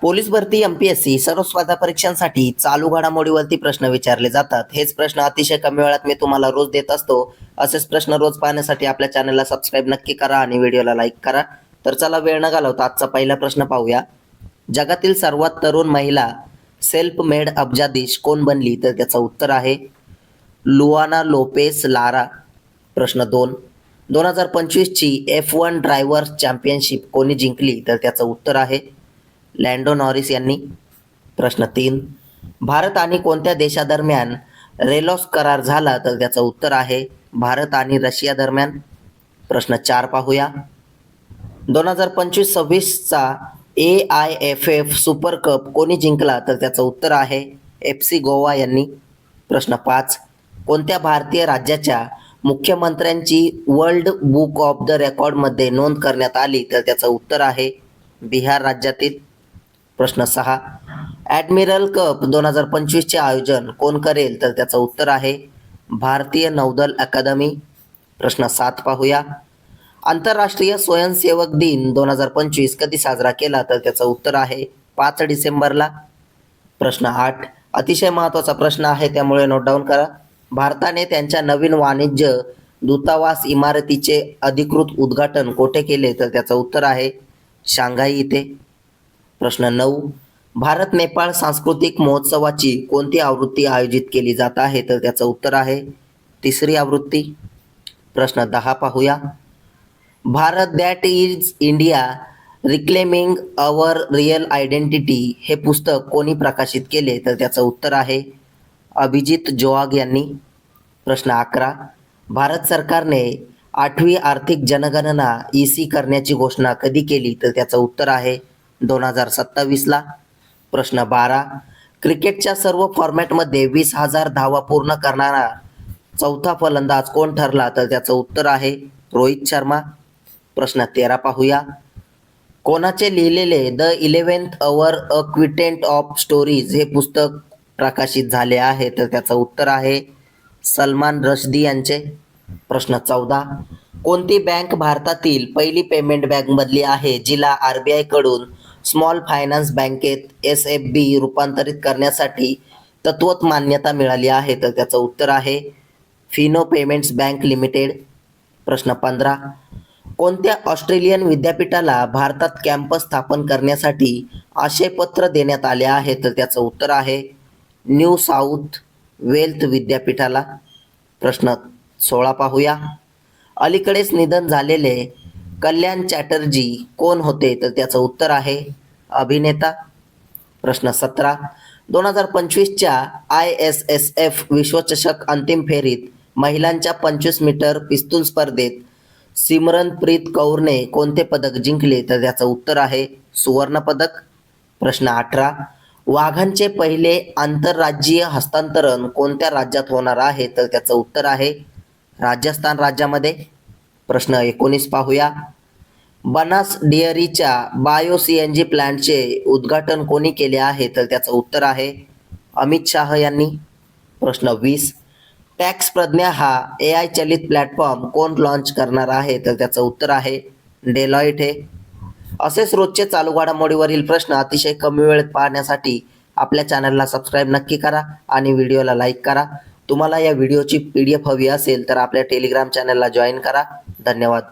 Police भरती MPSC सर्व स्पर्धा परीक्षांसाठी चालू घडामोडीवरती प्रश्न विचारले जातात. हेच प्रश्न अतिशय कमी वेळात मी तुम्हाला रोज देत असतो. असेच प्रश्न रोज पाहण्यासाठी आपल्या चॅनलला सबस्क्राईब नक्की करा आणि व्हिडिओला लाईक करा. तर चला वेळ न घालवता आजचा पहिला प्रश्न पाहूया. जगातील सर्वात तरुण महिला सेल्फ मेड अब्जाधीश कोण बनली? तर त्याचं उत्तर आहे लुआना लोपेस लारा. प्रश्न 2, 2025 ची F1 ड्रायव्हर्स चॅम्पियनशिप कोणी जिंकली? तर त्याचं उत्तर आहे लँडो नॉरिस यांनी. प्रश्न 3, भारत आणि कोणत्या देशादरम्यान रेलॉस करार झाला? तर त्याचं उत्तर आहे भारत आणि रशिया दरम्यान. प्रश्न 4 पाहूया. 2025-26 चा AIFF सुपर कप कोणी जिंकला? तर त्याचं उत्तर आहे FC गोवा यांनी. प्रश्न 5, कोणत्या भारतीय राज्याच्या मुख्यमंत्र्यांची वर्ल्ड बुक ऑफ द रेकॉर्डमध्ये नोंद करण्यात आली? तर त्याचं उत्तर आहे बिहार राज्यातील. प्रश्न 6, ॲडमिरल कप 2025 चे आयोजन कोण करेल? तर त्याचं उत्तर आहे भारतीय नौदल अकादमी. प्रश्न 7 पाहूया. आंतरराष्ट्रीय स्वयंसेवक दिन 2025 कधी साजरा केला? तर त्याचं उत्तर आहे 5 डिसेंबरला. प्रश्न 8, अतिशय महत्त्वाचा प्रश्न आहे त्यामुळे नोट डाऊन करा. भारताने त्यांच्या नवीन वाणिज्य दूतावास इमारतीचे अधिकृत उद्घाटन कोठे केले? तर त्याचं उत्तर आहे शांघाई इथे. प्रश्न 9, भारत नेपाळ सांस्कृतिक महोत्सवाची कोणती आवृत्ती आयोजित केली जात आहे? तर त्याचं उत्तर आहे 3री आवृत्ती. प्रश्न 10 पाहूया. Bharat that is India reclaiming our real identity हे पुस्तक कोणी प्रकाशित केले? तर त्याचं उत्तर आहे अभिजित जोआग यांनी. प्रश्न 11, भारत सरकारने 8वी आर्थिक जनगणना EC करण्याची घोषणा कधी केली? तर त्याचं उत्तर आहे 2027 ला. प्रश्न 12, क्रिकेटच्या सर्व फॉर्मॅटमध्ये 20,000 धावा पूर्ण करणारा चौथा फलंदाज कोण ठरला? तर त्याचं उत्तर आहे रोहित शर्मा. प्रश्न 13 पाहूया. कोणाचे लिहिलेले the 11th our a quintet of stories हे पुस्तक प्रकाशित झाले आहे? तर त्याचं उत्तर आहे सलमान रश्दी यांचे. प्रश्न 14, कोणती बँक भारतातील पहिली पेमेंट बँक बनली आहे जिला RBI कडून स्मॉल फायनान्स बँकेत SFB रूपांतरित करण्यासाठी तत्वत मान्यता मिळाली आहे? तर त्याचं उत्तर आहे फिनो पेमेंट्स बँक लिमिटेड. प्रश्न 15, कोणत्या ऑस्ट्रेलियन विद्यापीठाला भारतात कॅम्पस स्थापन करण्यासाठी आशयपत्र देण्यात आले आहे? तर त्याचं उत्तर आहे न्यू साऊथ वेल्थ विद्यापीठाला. प्रश्न 16 पाहूया. अलीकडेच निधन झालेले कल्याण चॅटर्जी कोण होते? तर त्याचं उत्तर आहे अभिनेता. प्रश्न 17, 2025च्या ISSF विश्वचषक अंतिम फेरीत महिलांच्या 25 मीटर पिस्तूल स्पर्धेत सिमरनप्रीत कौरने कोणते पदक जिंकले? तर त्याचं उत्तर आहे सुवर्ण पदक. प्रश्न 18, वाघांचे पहिले आंतरराज्यीय हस्तांतरण कोणत्या राज्यात होणार आहे? तर त्याचं उत्तर आहे राजस्थान राज्यामध्ये. प्रश्न 19 पाहूया. बनास डेअरीच्या बायो CNG प्लांटचे उद्घाटन कोणी केले आहे? तर त्याचं उत्तर आहे अमित शाह यांनी. प्रश्न 20, टॅक्स प्रज्ञा हा AI चलित प्लॅटफॉर्म कोण लॉन्च करणार आहे? तर त्याचं उत्तर आहे डेलॉइट हे. असेच रोजचे चालू घडामोडीवरील प्रश्न अतिशय कमी वेळेत पाहण्यासाठी आपल्या चॅनलला सबस्क्राईब नक्की करा आणि व्हिडिओला लाईक करा. तुम्हाला या व्हिडिओची PDF हवी असेल तर आपल्या टेलिग्राम चॅनलला जॉईन करा. धन्यवाद.